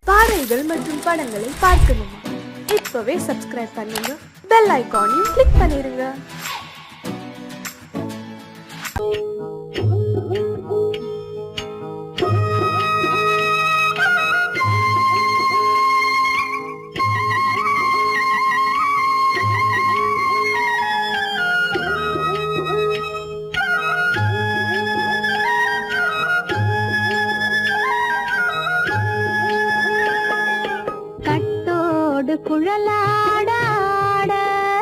பாடல்கள் மற்றும் படங்களை பார்க்கணுமா? இப்பவே சப்ஸ்கிரைப் பண்ணுங்க, பெல் ஐகானையும் கிளிக் பண்ணிருங்க. குழலாட ஆட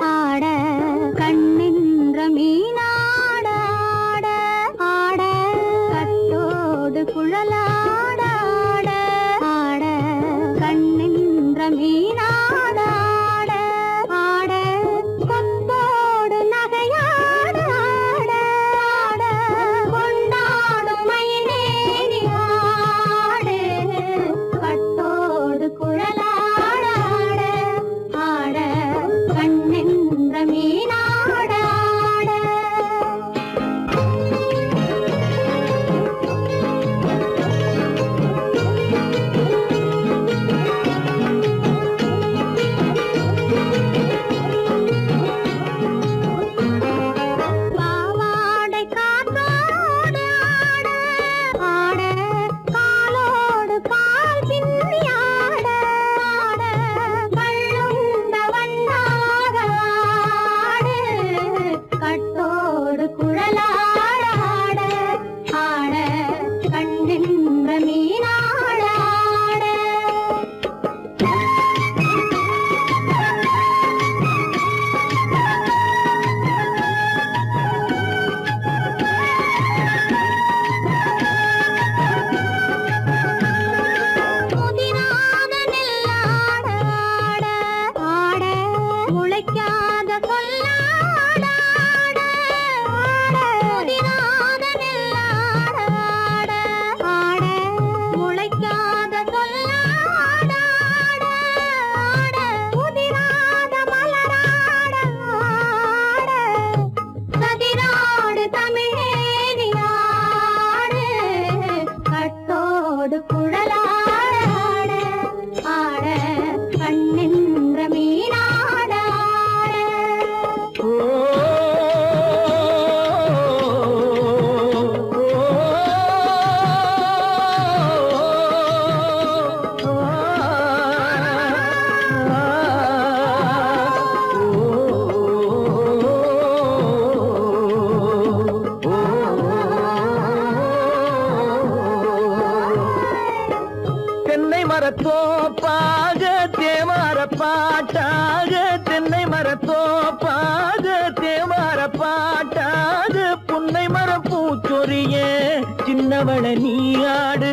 ஆட கண்ணின்ற மீனாட ஆட ஆட கட்டோடு குழலாட ஆட ஆட கண்ணின்ற மீனாட ஆட ஆட கொம்போடு நகையாட ஆட ஆட கொண்டாடும் மயிலேறி ஆடு கட்டோடு குழலாட மரத்தோப்பாக தேமார பாட்டாக தென்னை மரத்தோப்பாக தேமார பாட்டாக புன்னை மரப்பூச்சொரிய சின்னவள நீயாடு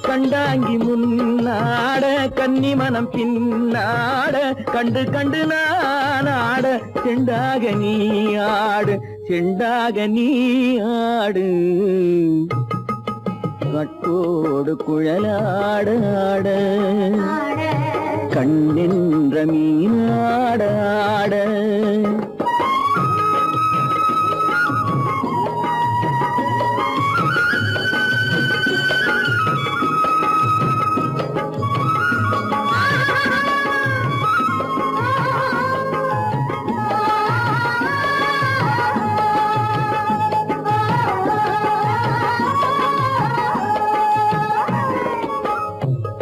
கண்டாங்கி முன்னாட கன்னி மனம் பின்னாட கண்டு கண்டு நானாட செண்டாக நீயாடு செண்டாக நீயாடு கட்டோடு குழலாட ஆட கண்ணின்ற மீனாட ஆட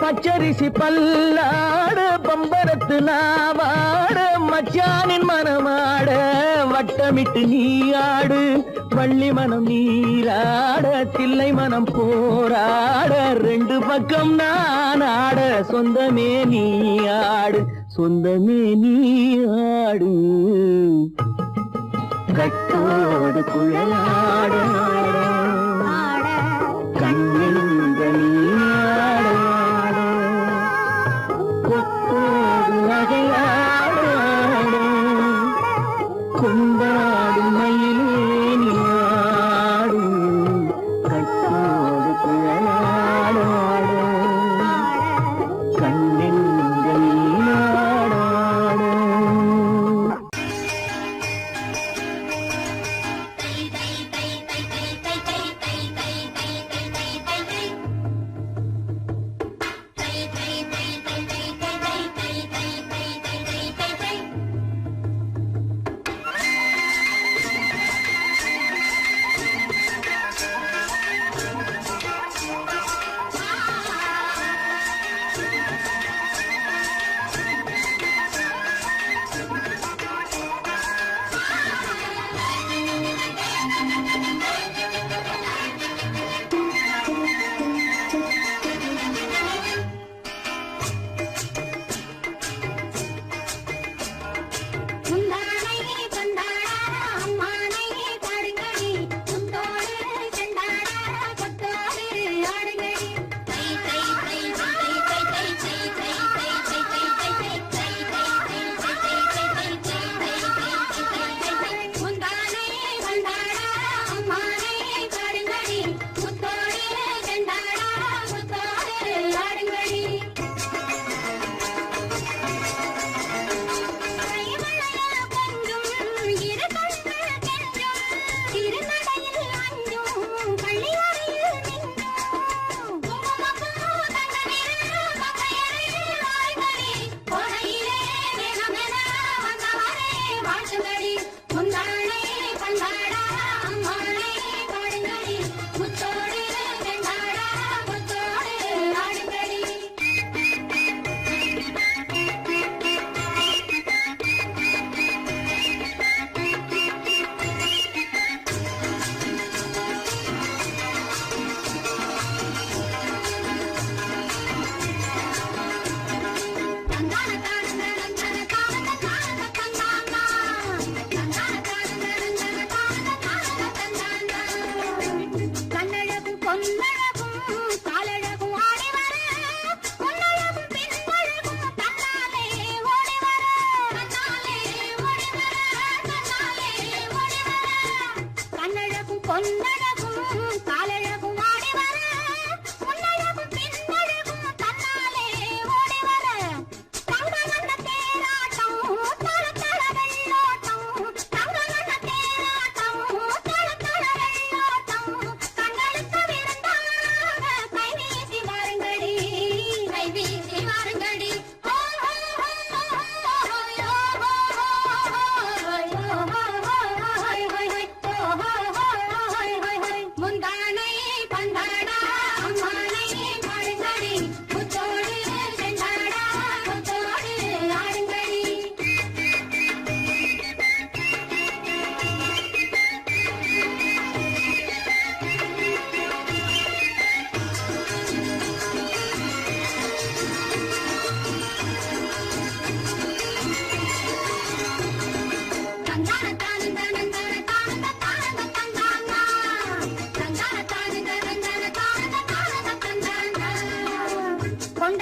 பச்சரிசி பல்லாட பம்பரத்து நாவாட மச்சானின் மனமாட வட்டமிட்டு நீயாடு வள்ளி மனம் நீராட தில்லை மனம் போராட ரெண்டு பக்கம் நான் ஆட சொந்தமே நீயாடு சொந்தமே நீயாடு கட்டோடு குழலாட கண்ணின்ற நீயாட கொண்டாடு மயிலே நீயாடு கட்டோடு குழலாட கண்ணின்ற நீயாட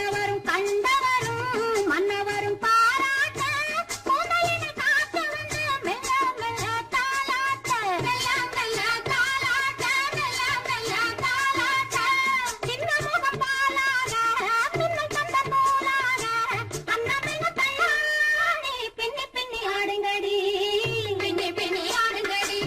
கண்டவரும் கண்டவரும் மன்னவரும் பாராட்ட முதலினை காத்து வந்து மெல்ல மெல்ல தாலாட்ட மெல்ல மெல்ல தாலாட்ட மெல்ல மெல்ல தாலாட்ட சின்ன முக பாலாக பின்னல் தந்த போலாக அன்னமெங்க தள்ளாடி பின்னி பின்னி ஆடுங்கடி பின்னி பின்னி ஆடுங்கடி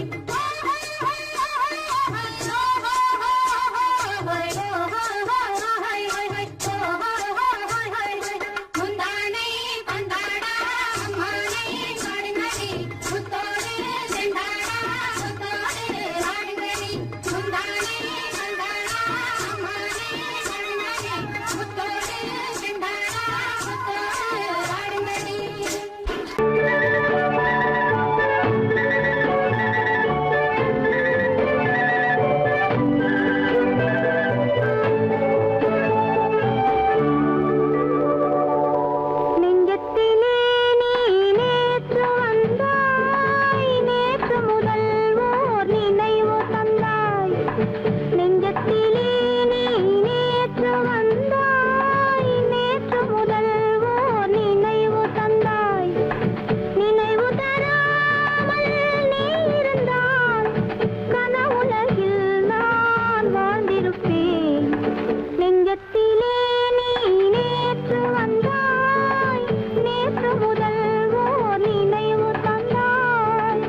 முந்தானை பந்தாடா அம்மானை ஆடுங்கடி முத்தோடு செண்டாடா முத்தோடு ஆடுங்கடி முந்தானை பந்தாடா அம்மானை ஆடுங்கடி முத்தோடு செண்டாடா முத்தோடு ஆடுங்கடி நெஞ்சத்திலே நீ நேற்று வந்தாய் நேற்று முதல் ஓர் நினைவு தந்தாய் நெஞ்சத்திலே நீ நேற்று வந்தாய் நேற்று முதல் ஓர் நினைவு தந்தாய் நினைவு தராமல் நீ இருந்தால் கனவுலகில் நான் வாழ்ந்திருப்பேன் நெஞ்சத்திலே நீ நேற்று வந்தாய் நேற்று முதல் ஓர் நினைவு தந்தாய்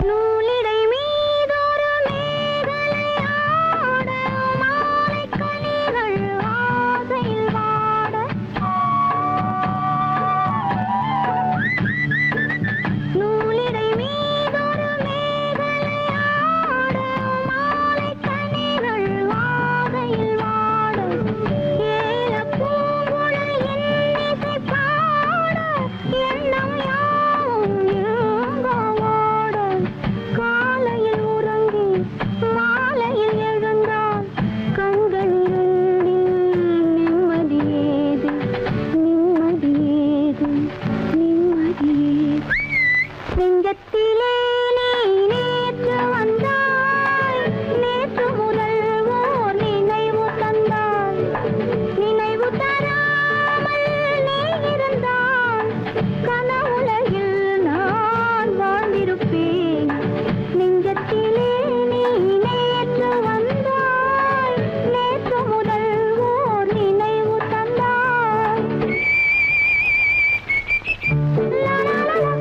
நூலிடை மீதொரு மேகலையாட மாலைக் கனிகள் ஆசையில் வாட நூலிடை மீதொரு மேகலையாட மாலைக் கனிகள் ஆசையில் வாட ஏலப் பூங்குழல் இன்னிசை பாட எண்ணம் யாவும் ஏங்காவாட காலையில் உறங்கி மாலையில் எழுந்தால் கண்கள் இரண்டில் நிம்மதியேது நிம்மதியேது நிம்மதியேது நெஞ்சத்திலே நீ நேற்று வந்தாய் நேற்று முதல் ஓர் நினைவு தந்தாய் நினைவு தராமல் நீ இருந்தால் கனவுலகில் நான் வாழ்ந்திருப்பேன் நெஞ்சத்திலே நீ நேற்று வந்தாய் நேற்று முதல் ஓர் நினைவு தந்தாய் லா லா லா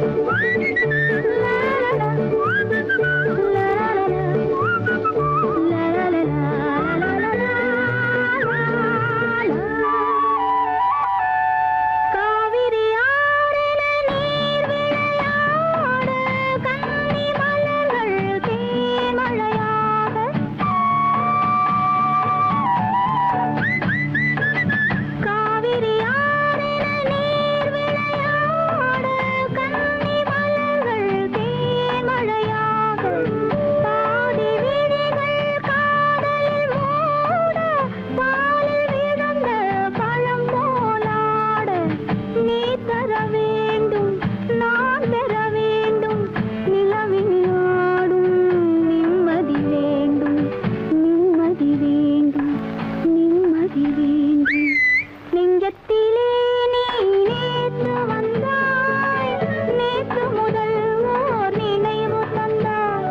காவிரி ஆறின நீர் விளையாட கன்னி மலர்கள் தேமழையாக காவிரி ஆறின நீர் விளையாட கன்னி மலர்கள் தேமழையாக பாதி விழிகள் காதலில் மூட பாலில் விழுந்த பழம் போலாட நீ தர வேண்டும் நான் பெற வேண்டும் நிலவில் ஆடும் நிம்மதி வேண்டும் நிம்மதி வேண்டும் நிம்மதி வேண்டும் நெஞ்சத்திலே நீ நேற்று வந்தாய் நேற்று முதல் ஓர் நினைவு தந்தாய்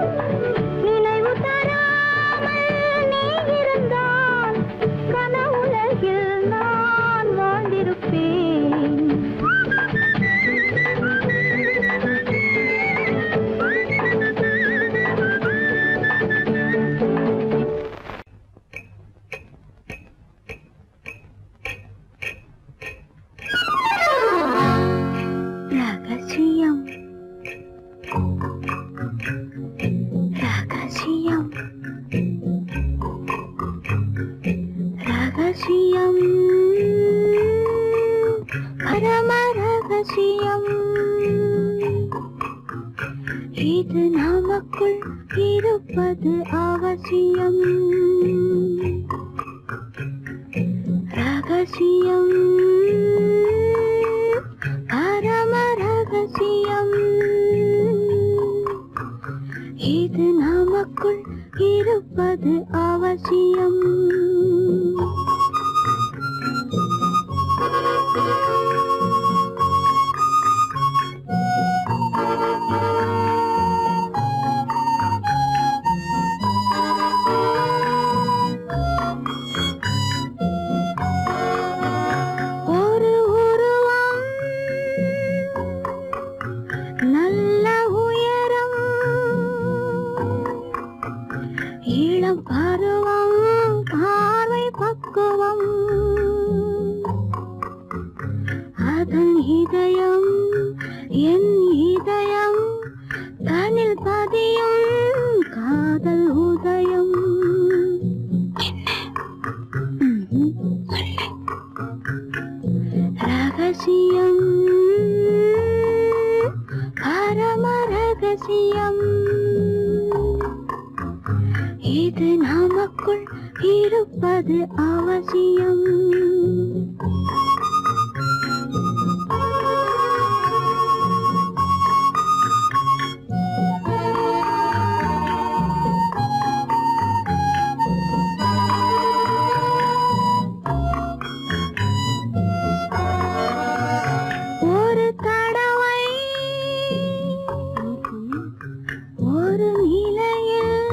நினைவு தராமல் நீ இருந்தால் கனவுலகில் நான் வாழ்ந்திருப்பேன் ரகசியம் ரகசியம் ரகசியம் பரம ரகசியம் இது நமக்குள் இருப்பது அவசியம் ரகசியம் ரகசியம் பரம ரகசியம் இது நமக்குள் இருப்பது அவசியம். ஒரு உருவம் நல்ல உயரம் இளம் பருவம் பார்வை பக்குவம் அதன் இதயம் என் இதயம் தனில் பதியும் காதல் உதயம். ரகசியம் பரம ரகசியம் இது நமக்குள் இருப்பது அவசியம். ஒரு தடவை ஒரு நிலையில்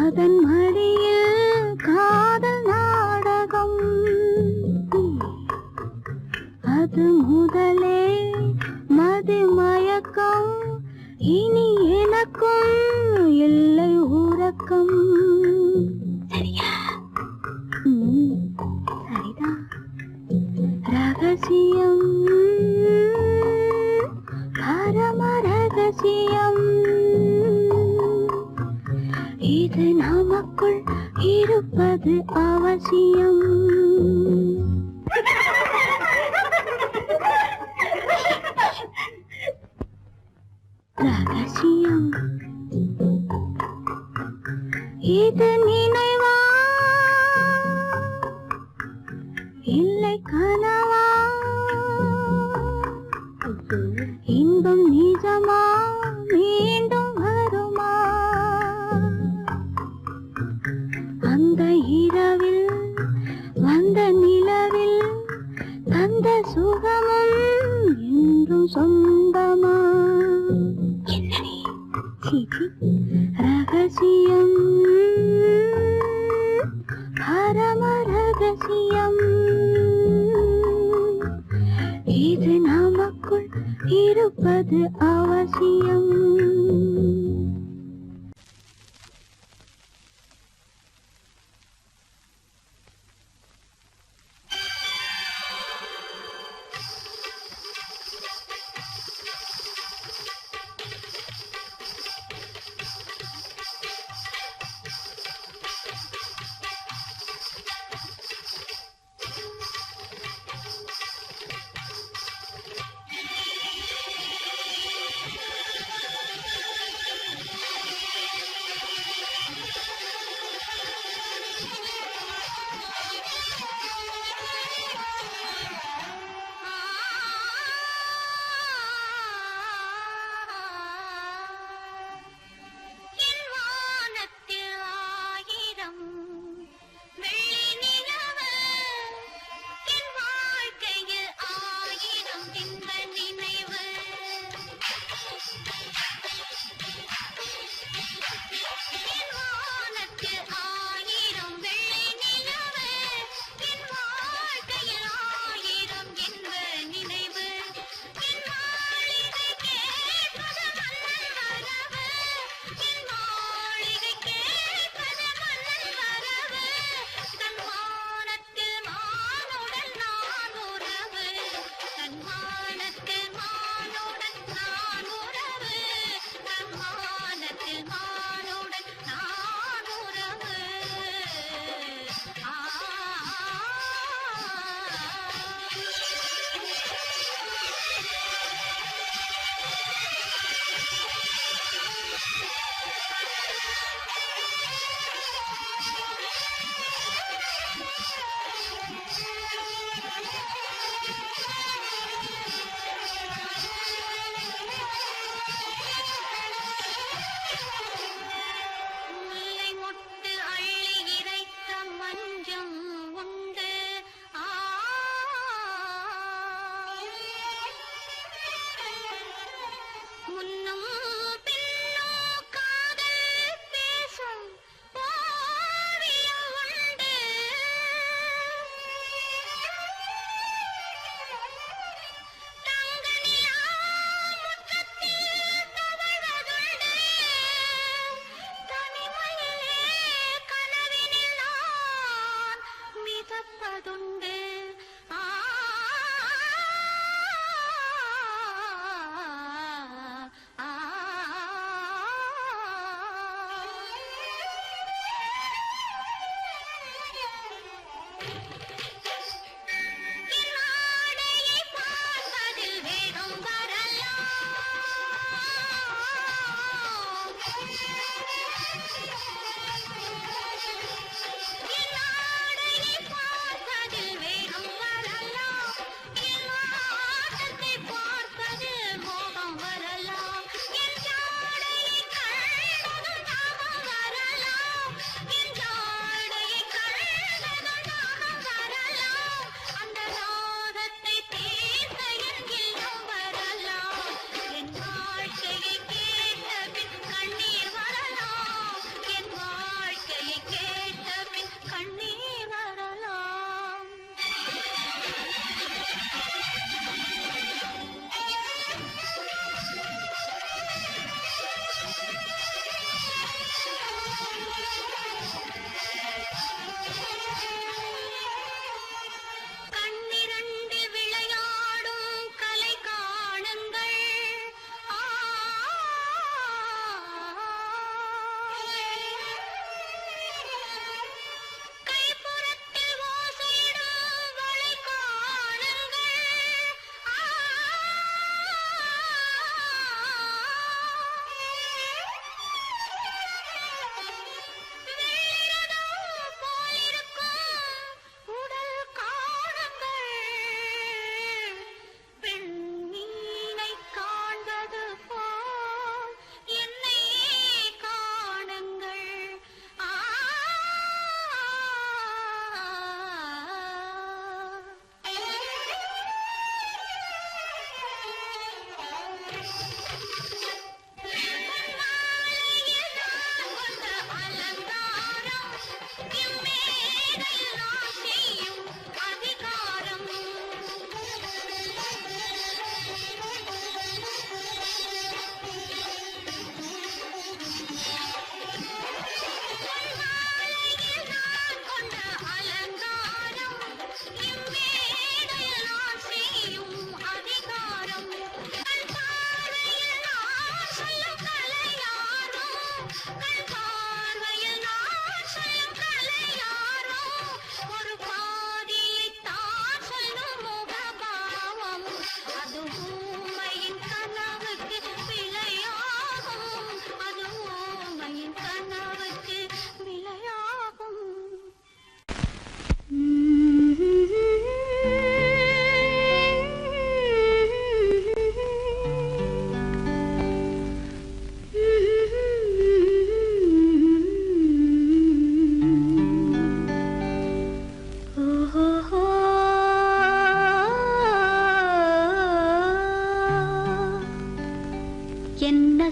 அதன் மடியில் காதல் நாடகம் அது முதலே மதிமயக்கம் இனி எனக்கும் இல்லை உறக்கம். சரியா? சரிதான். ரகசியம் பரம ரகசியம் இது நமக்குள் இருப்பது அவசியம். ரகசியம் இது நினைவா இல்லை கனவா இன்பம் நிஜமா மீண்டும் வருமா அந்த இரவில் வந்த நிலவில் தந்த சுகமும் என்றும் சொந்தமா. ரகசியம் பரம ரகசியம் இது நமக்குள் இருப்பது அவசியம்.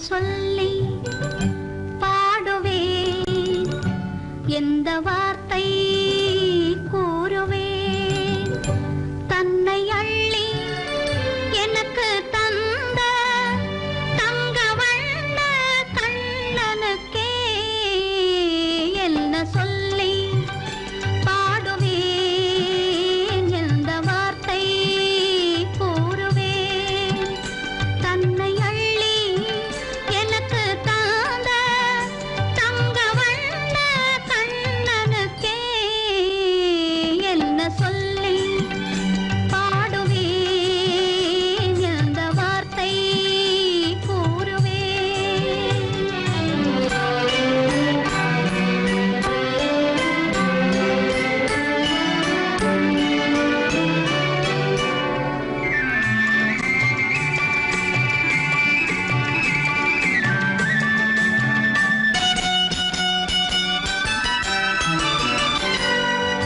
சொல்லி பாடுவேன், எந்த வார்த்தை கூறுவேன். தன்னை அள்ளி எனக்கு தந்த தங்க வண்ண கண்ணனுக்கே என்ன சொல்லி பாடுவேன், எந்த வார்த்தை கூறுவேன். தன்னை அள்ளி எனக்கு தந்த தங்க வண்ண கண்ணனுக்கே என்ன சொல்லி பாடுவேன், எந்த வார்த்தை கூறுவேன்.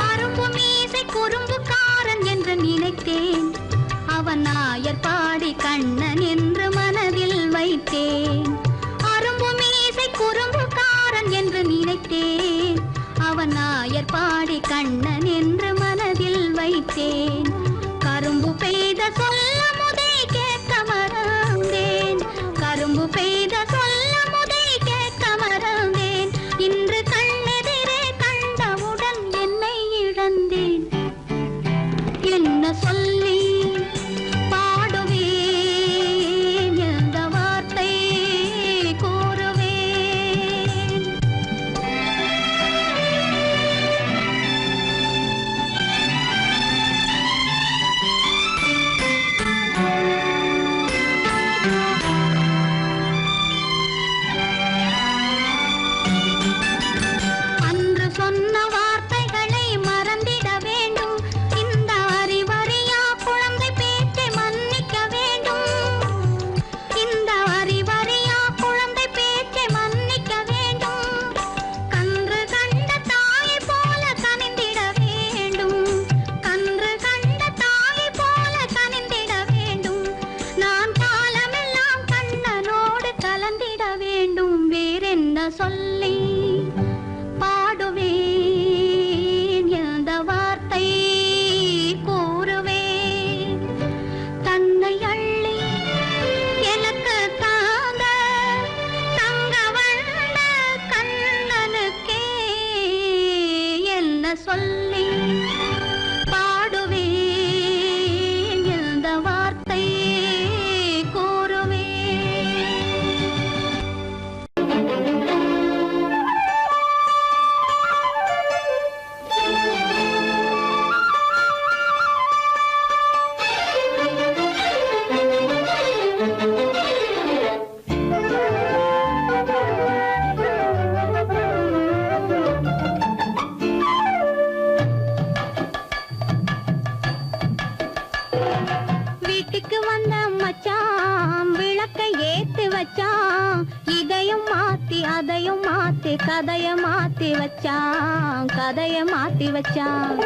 அரும்பு மீசை குறும்புக்காரன் என்று நினைத்தேன், அவன் நாயர் பாடி கண்ணன் என்று மனதில் வைத்தேன். அரும்பு மீசை குறும்புக்காரன் என்று நினைத்தேன், அவன் நாயர் பாடி கண்ணன் என்று மனதில் வைத்தேன். கரும்பு பெய்த சொல்ல முதை கேட்க மறந்தேன், கரும்பு பெய்த சொல்ல முதை கேட்க மறந்தேன். இன்று கண்ணெதிரே கண்டவுடன் என்னை இழந்தேன், என்ன சொல்லி பாடுவேன், எந்த வார்த்தை கூறுவேன். அன்று சொன்ன வார்த்தைகளை மறந்திட வேண்டும், இந்த அறிவறியா குழந்தை பேச்சை மன்னிக்க வேண்டும். இந்த அறிவறியா குழந்தை பேச்சை மன்னிக்க வேண்டும். கன்று கண்ட தாயை போல கனிந்திட வேண்டும், கன்று கண்ட தாயை போல கனிந்திட வேண்டும். நான் காலமெல்லாம் கண்ணனோடு கலந்திட வேண்டும். வேறென்ன சொல்லி பாடுவேன், எந்த வார்த்தை கூறுவேன். தன்னை அள்ளி எனக்கு தாந்த தங்க வண்ண கண்ணனுக்கே என்ன சொல்லி பாடுவேன், எந்த வார்த்தை கூறுவேன். வீட்டுக்கு வந்த மச்சான் விளக்கை ஏத்தி வச்சான், இதையும் மாத்தி அதையும் மாத்தி கதைய மாத்தி வச்சான், கதைய மாத்தி வச்சான்.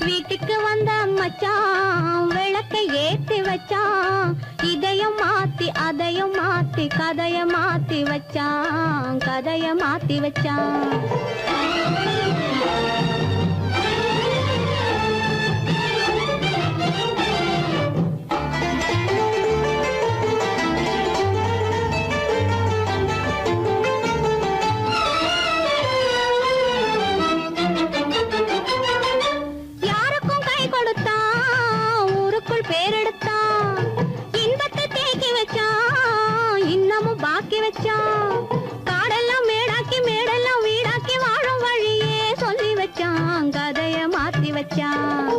வீட்டுக்கு வந்த மச்சான் விளக்கை ஏத்தி வச்சான், இதையும் மாத்தி அதையும் மாத்தி கதைய மாத்தி வச்சான், கதைய மாத்தி வச்சான். யாருக்கும் கை கொடுத்தான், ஊருக்குள் பேரெடுத்தான், இன்பத்தை தேக்கி வச்சான், இன்னமும் பாக்கி வச்சான். காடெல்லாம் மேடாக்கி மேடெல்லாம் வீடாக்கி வாழும் வழியே சொல்லி வச்சான், கதைய மாத்தி வச்சான்.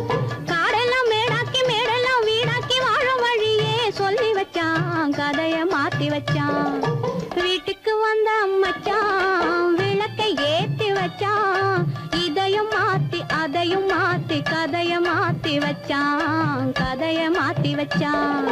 காடெல்லாம் மேடாக்கி மேடெல்லாம் வீடாக்கி வாழும் வழியே சொல்லி வச்சான், கதைய மாத்தி வச்சான். வீட்டுக்கு வந்த மச்சான் விளக்கை ஏத்தி வச்சான், இதையும் மாத்தி அதையும் மாத்தி கதைய மாத்தி வச்சான், கதைய மாத்தி வச்சான்.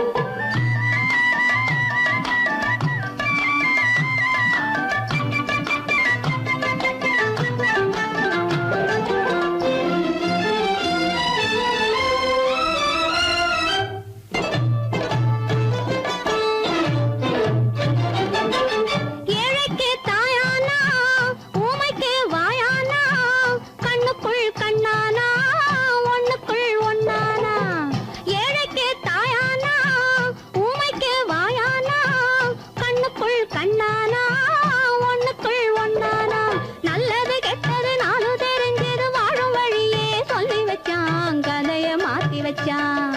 மாத்தி வச்சான்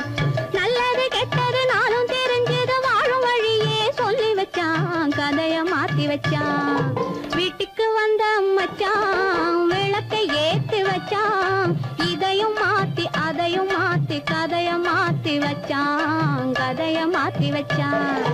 நல்லது கெட்டது நானும் தெரிஞ்சது வாழும் வழியே சொல்லி வச்சான் கதைய மாத்தி வச்சான் வீட்டுக்கு வந்த மச்சான் விளக்கை ஏத்தி வச்சான் இதையும் மாத்தி அதையும் மாத்தி கதைய மாத்தி வச்சான் கதைய மாத்தி வச்சான்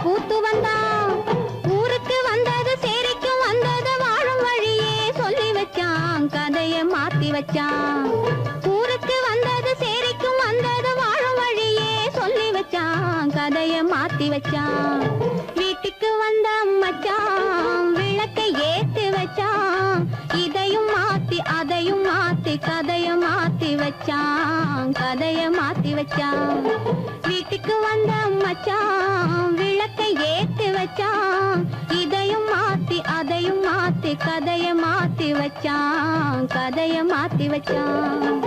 பூத்து வந்தான் ஊருக்கு வந்தது சேரிக்கும் வந்தது வாழும் வழியே சொல்லி வச்சான் கதைய மாத்தி வச்சான் ஊருக்கு வந்தது சேரிக்கும் வந்தது வாழும் வழியே சொல்லி வச்சான் கதைய மாத்தி வச்சான் வீட்டுக்கு வந்த மச்சான் விளக்கை ஏத்தி வச்சான் இதையும் மாத்தி அதையும் மாத்தி கதைய மாத்தி வச்சான் கதைய மாத்தி வச்சான் வீட்டுக்கு வந்த மச்சான் விளக்கை ஏத்தி வச்சான் இதையும் மாத்தி அதையும் மாத்தி கதைய மாத்தி வச்சான் கதைய மாத்தி வச்சான்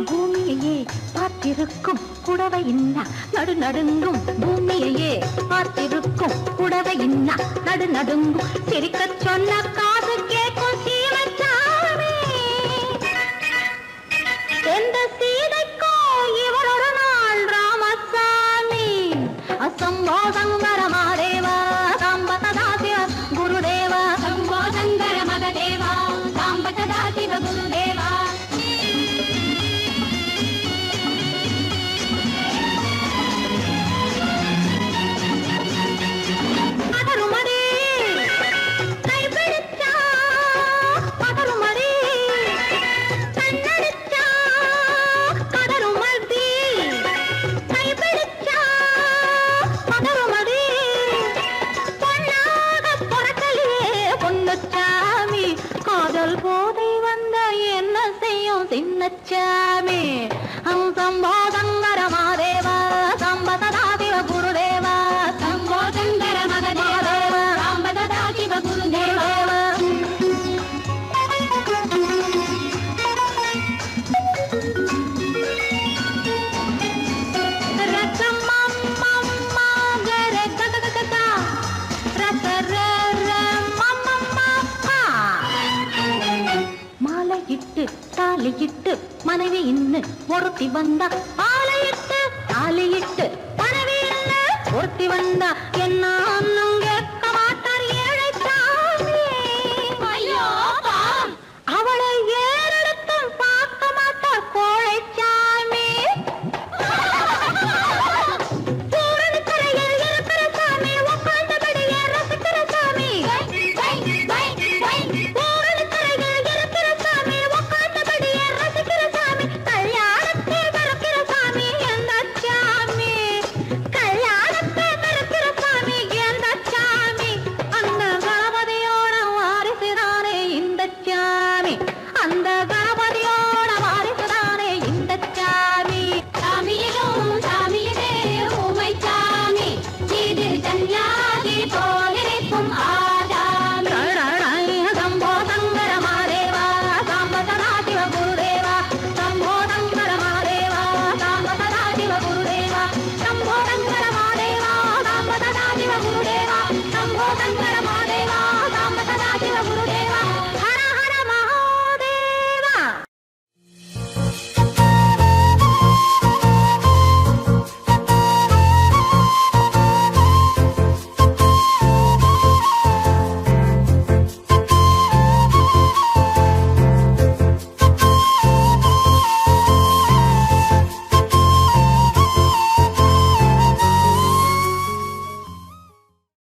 பூமியையே பார்த்திருக்கும் புடவை இன்னா நடு நடுங்கும் பூமியையே பார்த்திருக்கும் புடவை இன்னா நடு நடுங்கும் சிரிக்க சொன்ன காது கேட்கும் சீமச்சாமி எந்த சீதைக்கோ இவர் ஒரு நாள் ராமசாமி அசம்போ சங்கர மகதேவா சாம்ப சதா சிவ குருதேவா சம்போ சங்கர மகதேவா சாம்ப சதா சிவ குருதேவா போதை வந்த என்ன செய்யும் சின்னச்சாமி சம்போ சங்கர மகதேவா சாம்ப சதா சிவ குருதேவா சம்போ சங்கர மகதேவா சாம்ப சதா சிவ குருதேவா தாலியிட்டு மனைவி இன்னு ஒருத்தி வந்தா ஆலையிட்டு தாலியிட்டு மனைவி இன்னு ஒருத்தி வந்தா என்ன ஒன்னும் கேட்க மாட்டார் ஏழைச்சாமி அவளை ஏறெடுத்தும் பார்க்க மாட்டார் கோழைச்சாமி கரையில் இருக்கிற சாமி உட்கார்ந்தபடியே ரசிக்கிற சாமி அந்த கணபதியோட வாரிசுதானே இந்த சாமி சாமியிலும் சாமியதே ஊமை சாமி இது கன்யாதி போலிருக்கும் ஆதாமி சம்போ சங்கர மகதேவா சாம்ப சதா சிவ குருதேவா சம்போ சங்கர மகதேவா சாம்ப சதா சிவ குருதேவா சம்போ சங்கர மகதேவா சாம்ப சதா சிவ குருதேவா சம்போ சங்கர